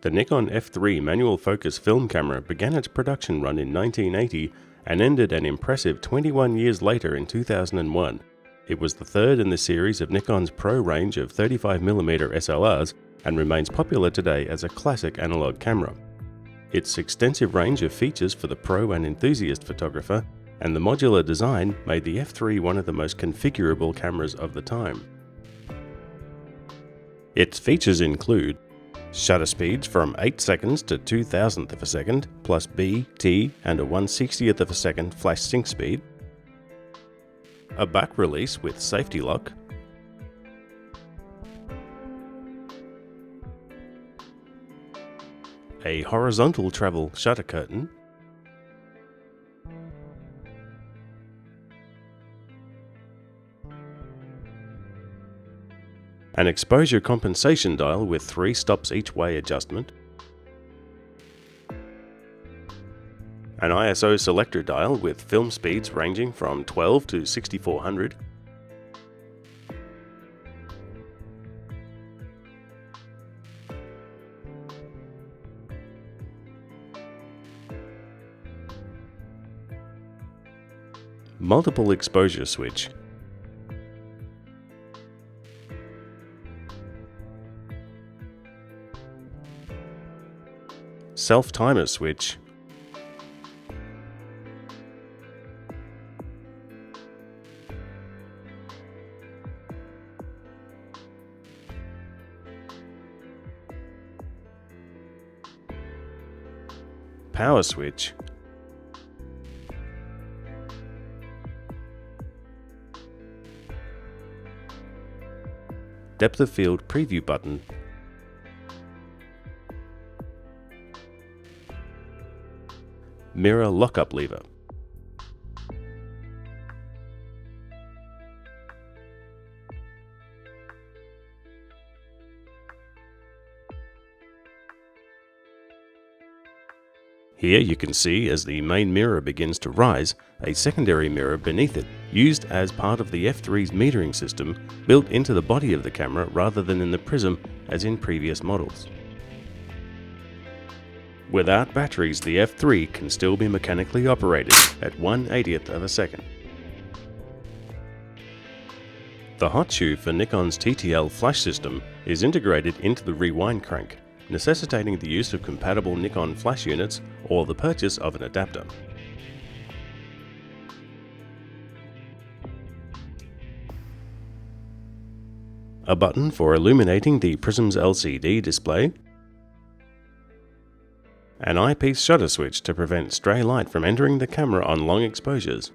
The Nikon F3 manual focus film camera began its production run in 1980 and ended an impressive 21 years later in 2001. It was the third in the series of Nikon's Pro range of 35mm SLRs and remains popular today as a classic analog camera. Its extensive range of features for the pro and enthusiast photographer and the modular design made the F3 one of the most configurable cameras of the time. Its features include shutter speeds from 8 seconds to 2,000th of a second, plus B, T, and a 1/60th of a second flash sync speed, a back release with safety lock, a horizontal travel shutter curtain, an exposure compensation dial with 3 stops each way adjustment, an ISO selector dial with film speeds ranging from 12 to 6400, multiple exposure switch, self-timer switch, power switch, depth of field preview button, mirror lockup lever. Here you can see, as the main mirror begins to rise, a secondary mirror beneath it, used as part of the F3's metering system, built into the body of the camera rather than in the prism as in previous models. Without batteries, the F3 can still be mechanically operated at 1/80th of a second. The hot shoe for Nikon's TTL flash system is integrated into the rewind crank, necessitating the use of compatible Nikon flash units or the purchase of an adapter. A button for illuminating the prism's LCD display, an eyepiece shutter switch to prevent stray light from entering the camera on long exposures,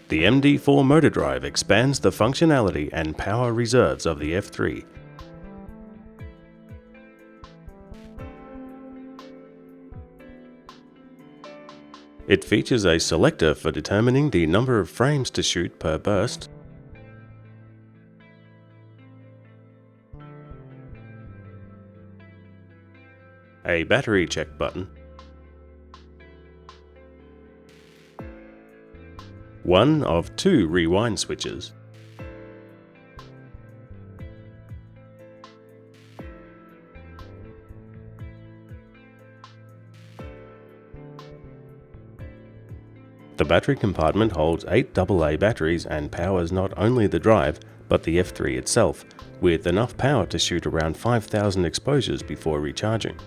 The MD4 motor drive expands the functionality and power reserves of the F3. It features a selector for determining the number of frames to shoot per burst, a battery check button, one of 2 rewind switches, the battery compartment holds 8 AA batteries and powers not only the drive but the F3 itself, with enough power to shoot around 5,000 exposures before recharging.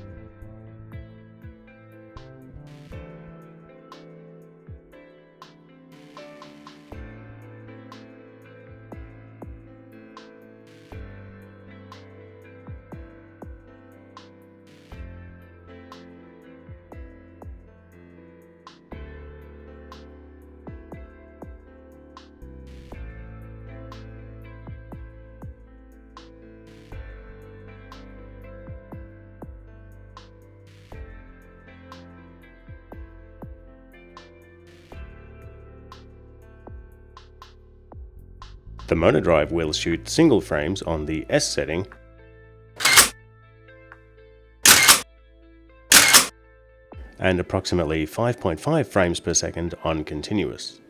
The motor drive will shoot single frames on the S setting and approximately 5.5 frames per second on continuous.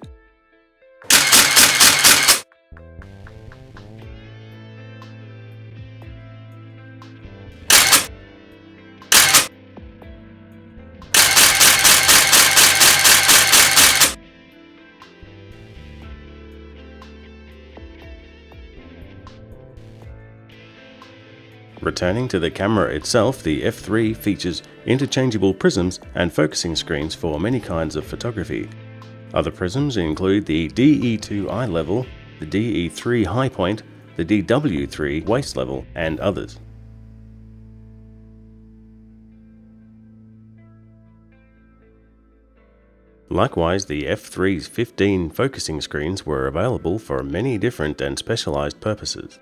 Returning to the camera itself, the F3 features interchangeable prisms and focusing screens for many kinds of photography. Other prisms include the DE2 eye level, the DE3 high point, the DW3 waist level, and others. Likewise, the F3's 15 focusing screens were available for many different and specialized purposes.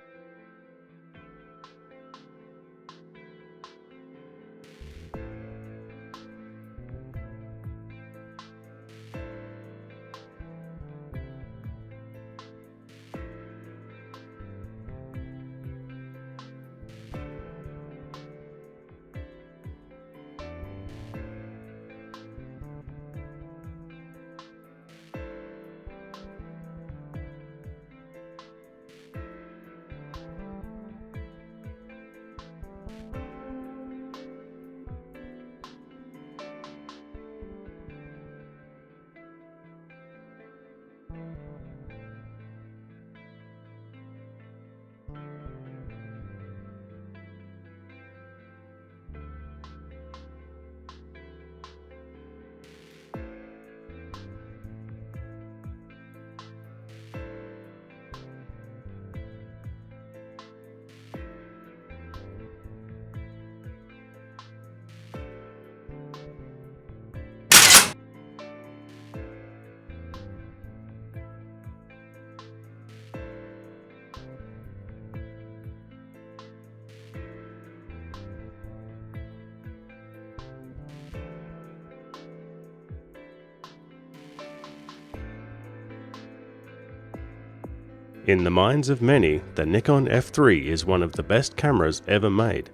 In the minds of many, the Nikon F3 is one of the best cameras ever made.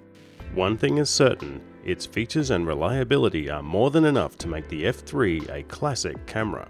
One thing is certain, its features and reliability are more than enough to make the F3 a classic camera.